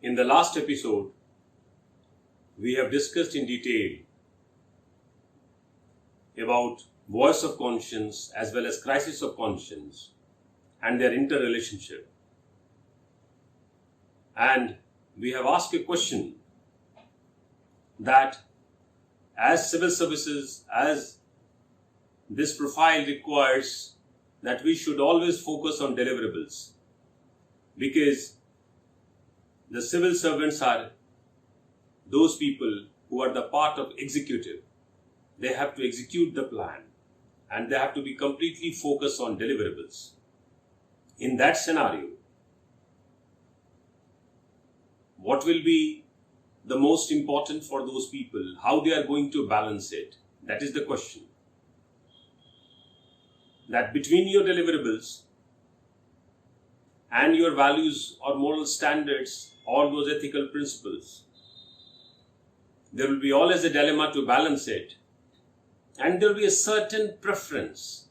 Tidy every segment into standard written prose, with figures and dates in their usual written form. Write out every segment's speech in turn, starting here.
In the last episode, we have discussed in detail about voice of conscience as well as crisis of conscience and their interrelationship. And we have asked a question that as civil services, as this profile requires that we should always focus on deliverables, because the civil servants are those people who are the part of executive. They have to execute the plan and they have to be completely focused on deliverables. In that scenario, what will be the most important for those people? How they are going to balance it? That is the question. That between your deliverables and your values or moral standards or those ethical principles, there will be always a dilemma to balance it, and there will be a certain preference.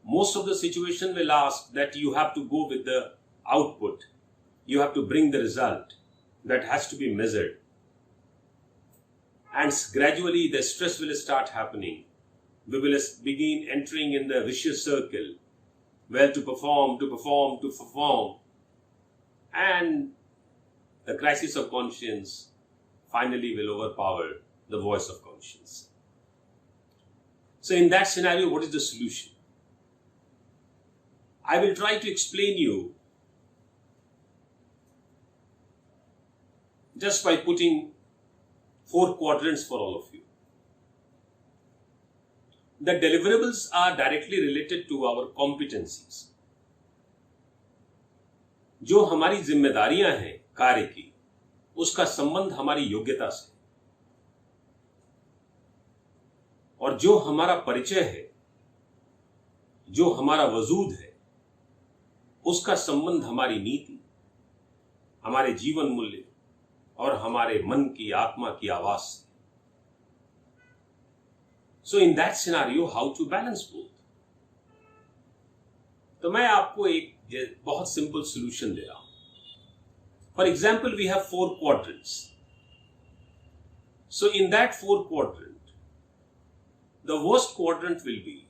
Most of the situation will ask that you have to go with the output. You have to bring the result that has to be measured. And gradually the stress will start happening. We will begin entering in the vicious circle where to perform, and the crisis of conscience finally will overpower the voice of conscience. So in that scenario, what is the solution? I will try to explain you just by putting 4 quadrants for all of you. The deliverables are directly related to our competencies. जो हमारी जिम्मेदारियां हैं कार्य की, उसका संबंध हमारी योग्यता से, और जो हमारा परिचय है, जो हमारा वजूद है, उसका संबंध हमारी नीति, हमारे जीवन मूल्य और हमारे मन की आत्मा की आवाज से. So in that scenario, how to balance both? तो मैं आपको एक बहुत सिंपल सॉल्यूशन दे रहा हूं. For example, we have 4 quadrants. So in that 4 quadrant, the worst quadrant will be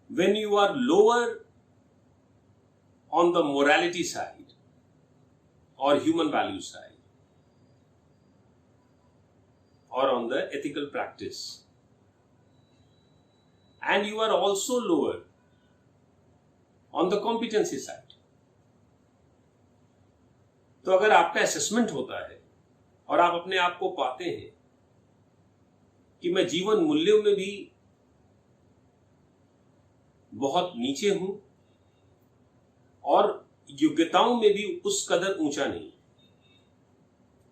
when you are lower on the morality side or human value side, or on the ethical practice, and you are also lower on the competency side. तो अगर आपका assessment होता है और आप अपने आप को पाते हैं कि मैं जीवन मूल्यों में भी बहुत नीचे हूं और योग्यताओं में भी उस कदर ऊंचा नहीं,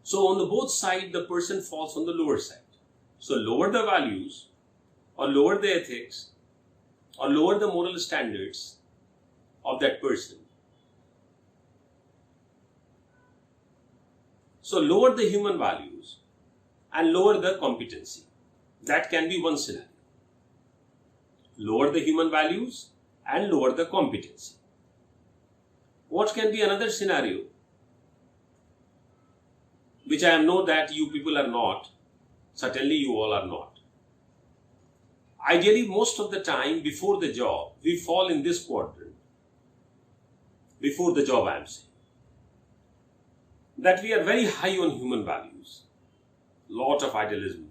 so on the both side the person falls on the lower side. So lower the values or lower the ethics or lower the moral standards of that person. So lower the human values and lower the competency. That can be one scenario. Lower the human values and lower the competency. What can be another scenario? Which I know that you people are not. Certainly you all are not. Ideally, most of the time before the job, we fall in this quadrant. Before the job, I am saying. That we are very high on human values. Lot of idealism.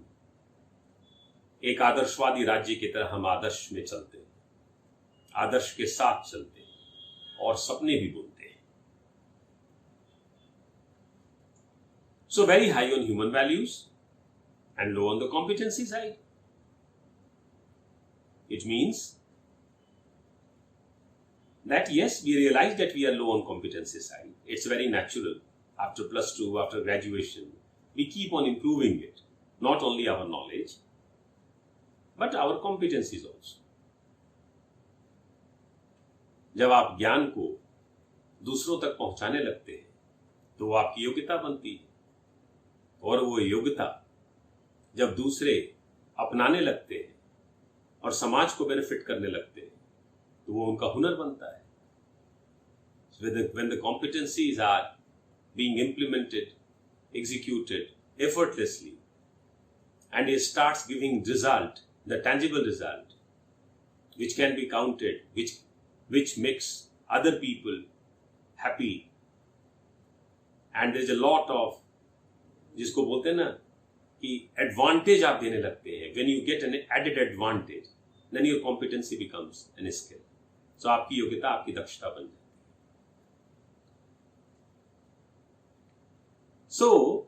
एक आदर्शवादी राज्य की तरह हम आदर्श में चलते हैं, आदर्श के साथ चलते हैं और सपने भी बुनते हैं. So very high on human values and low on the competency side. It means that yes, we realize that we are low on competency side. It's very natural. After plus 2, after graduation, we keep on improving it. Not only our knowledge, but our competencies also. जब आप ज्ञान को दूसरों तक पहुंचाने लगते हैं तो वो आपकी योग्यता बनती है, और वो योग्यता जब दूसरे अपनाने लगते हैं और समाज को बेनिफिट करने लगते हैं तो वो उनका हुनर बनता है. when the competencies are being implemented, executed effortlessly, and it starts giving result, the tangible result, which can be counted, which makes other people happy, and there's a lot of, जिसको बोलते हैं ना कि advantage आप देने लगते हैं, when you get an added advantage, then your competency becomes an skill. So आपकी योग्यता, आपकी दक्षता बन जाती है. So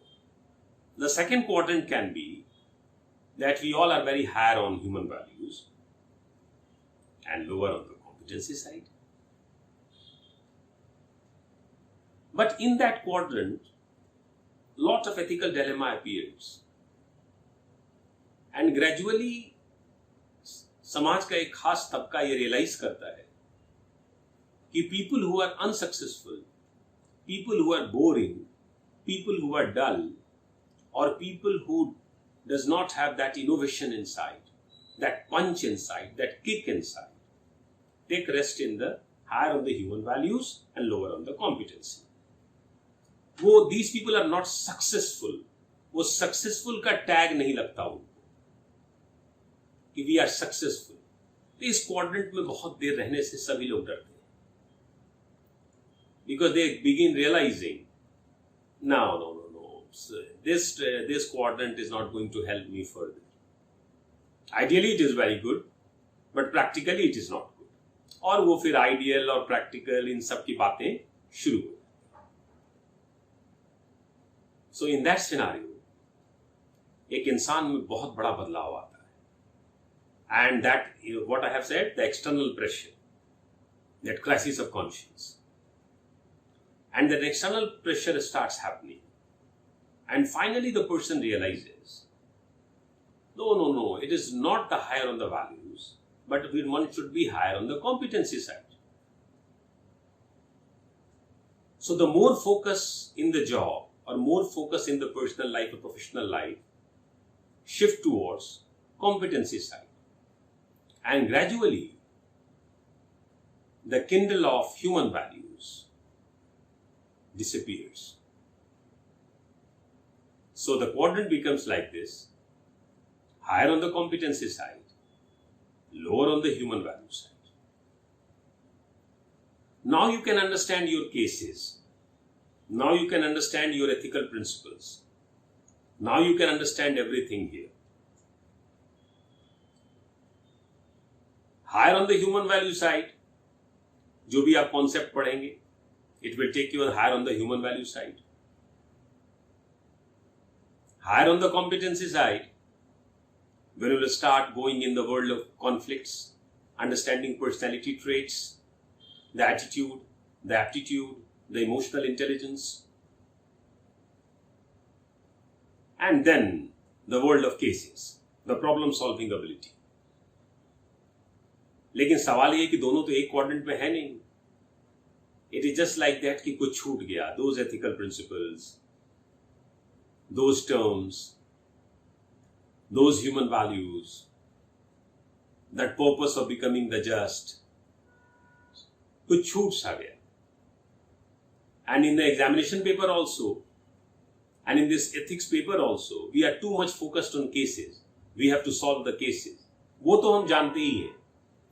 the second quadrant can be that we all are very higher on human values and lower on the competency side. But in that quadrant, lot of ethical dilemma appears, and gradually समाज का एक खास तबका ये realise करता है कि people who are unsuccessful, people who are boring, people who are dull, or people who does not have that innovation inside, that punch inside, that kick inside, take rest in the higher on the human values and lower on the competency. These people are not successful. वो successful का tag नहीं लगता उनको कि we are successful. तो इस quadrant में बहुत देर रहने से सभी लोग डरते हैं, because they begin realizing, no, this quadrant is not going to help me further. Ideally it is very good, but practically it is not good. और वो फिर ideal और practical इन सब की बातें शुरू हो. So in that scenario, एक इंसान में बहुत बड़ा बदलाव आता है, and that, what I have said, the external pressure, that crisis of conscience, and that external pressure starts happening, and finally the person realizes, no, it is not the higher on the values, but one should be higher on the competency side. So the more focus in the job, or more focus in the personal life or professional life, shift towards competency side. And gradually, the kindle of human values disappears. So the quadrant becomes like this: higher on the competency side, lower on the human value side. Now you can understand your cases. Now you can understand your ethical principles. Now you can understand everything here. Higher on the human value side, जो भी आप concept पढ़ेंगे, it will take you higher on the human value side. Higher on the competency side, when you will start going in the world of conflicts, understanding personality traits, the attitude, the aptitude, the emotional intelligence, and then the world of cases, the problem solving ability. लेकिन सवाल ये कि दोनों तो एक quadrant में है नहीं. It is just like that कि कुछ छूट गया. Those ethical principles, those terms, those human values, that purpose of becoming the just, कुछ छूट सा गया. And in the examination paper also, and in this ethics paper also, we are too much focused on cases. We have to solve the cases. वो तो हम जानते ही हैं.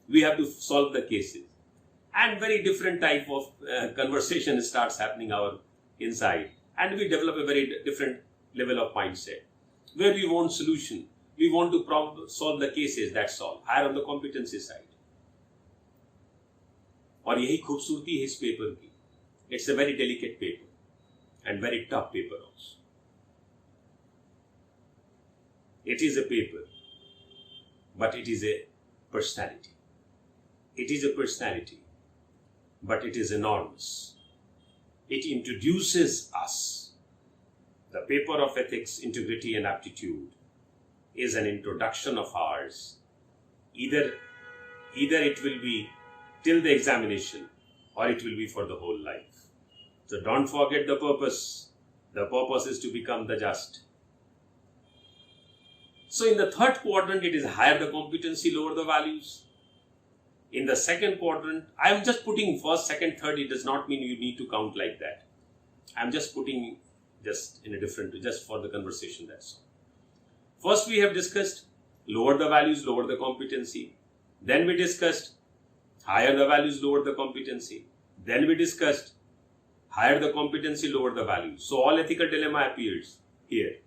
We have to solve the cases. And very different type of conversation starts happening our inside. And we develop a very different level of mindset, where we want solution. We want to solve the cases, that's all. Higher on the competency side. और यही खूबसूरती है इस paper की. It's a very delicate paper and very tough paper also. It is a paper, but it is a personality. It is a personality, but it is enormous. It introduces us. The paper of ethics, integrity and aptitude is an introduction of ours. Either it will be till the examination, or it will be for the whole life. So don't forget the purpose. The purpose is to become the just. So in the third quadrant, it is higher the competency, lower the values. In the second quadrant, I am just putting first, second, third. It does not mean you need to count like that. I am just putting just in a different, just for the conversation, that's all. First we have discussed lower the values, lower the competency. Then we discussed higher the values, lower the competency. Then we discussed higher the competency, lower the values. So all ethical dilemma appears here.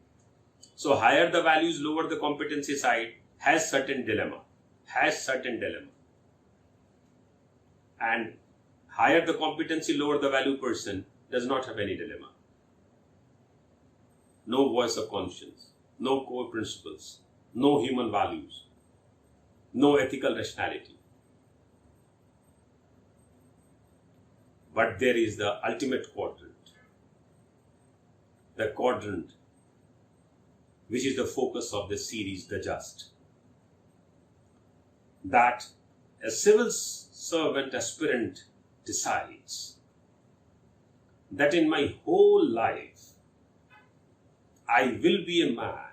So higher the values, lower the competency side has certain dilemma. And higher the competency, lower the value person does not have any dilemma. No voice of conscience, no core principles, no human values, no ethical rationality. But there is the ultimate quadrant, the quadrant which is the focus of this series, The Just. That a civil servant aspirant decides that in my whole life I will be a man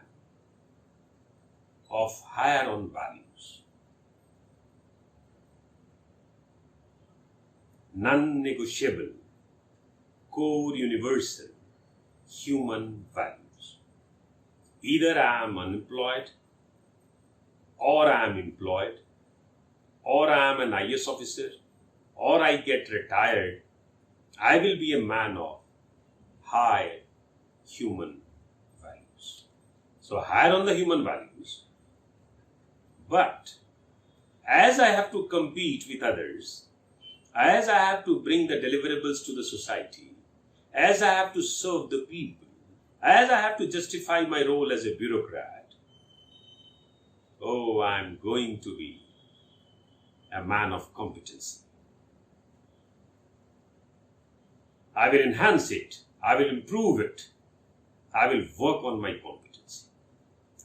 of higher on values, non-negotiable, core universal human values. Either I am unemployed, or I am employed, or I am an IAS officer, or I get retired, I will be a man of high human values. So higher on the human values, but as I have to compete with others, as I have to bring the deliverables to the society, as I have to serve the people, as I have to justify my role as a bureaucrat, I am going to be a man of competency. I will enhance it. I will improve it. I will work on my competency.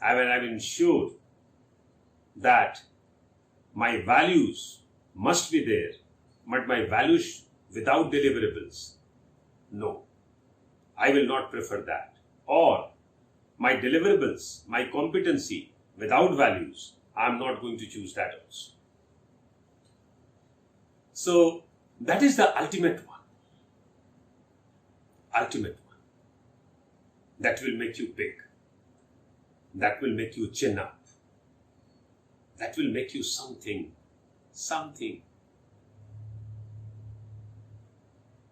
I will ensure that my values must be there, but my values without deliverables, no. I will not prefer that. Or my deliverables, my competency without values, I am not going to choose that also. So that is the ultimate one. Ultimate one. That will make you big. That will make you chin up. That will make you something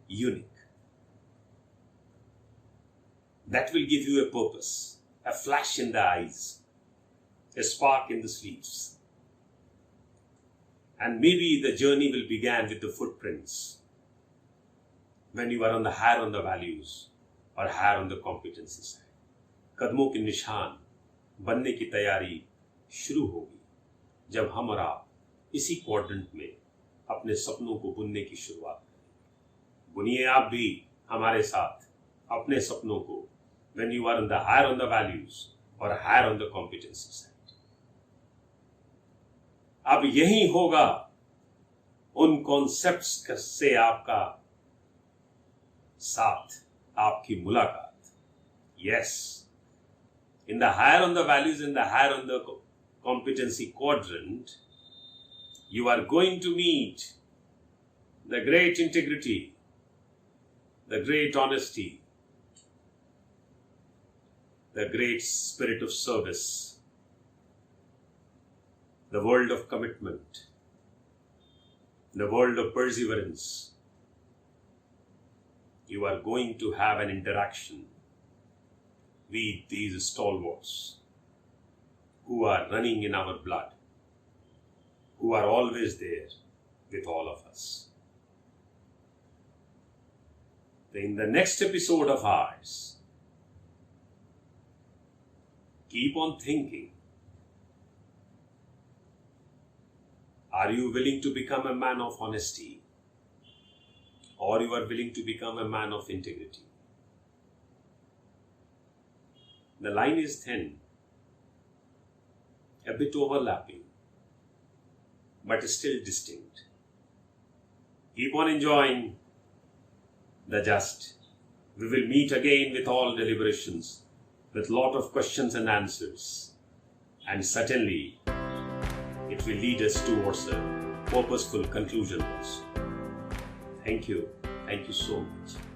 unique. That will give you a purpose, a flash in the eyes, a spark in the sleeves. And maybe the journey will begin with the footprints when you are on the higher on the values or higher on the competency side. कदमों के निशान बनने की तैयारी शुरू होगी जब हम और आप इसी क्वाड्रेंट में अपने सपनों को बुनने की शुरुआत करेंगे। बुनिए आप भी हमारे साथ अपने सपनों को when you are higher on the values or higher on the competency side. अब यही होगा उन कॉन्सेप्ट्स से आपका साथ, आपकी मुलाकात. Yes, in the higher on the values, in the higher on the competency quadrant, you are going to meet the great integrity, the great honesty, the great spirit of service, the world of commitment, the world of perseverance. You are going to have an interaction with these stalwarts who are running in our blood, who are always there with all of us. In the next episode of ours, keep on thinking. Are you willing to become a man of honesty? Or you are willing to become a man of integrity? The line is thin, a bit overlapping, but still distinct. Keep on enjoying the just. We will meet again with all deliberations, with lot of questions and answers, and certainly it will lead us towards a purposeful conclusion was. Thank you. Thank you so much.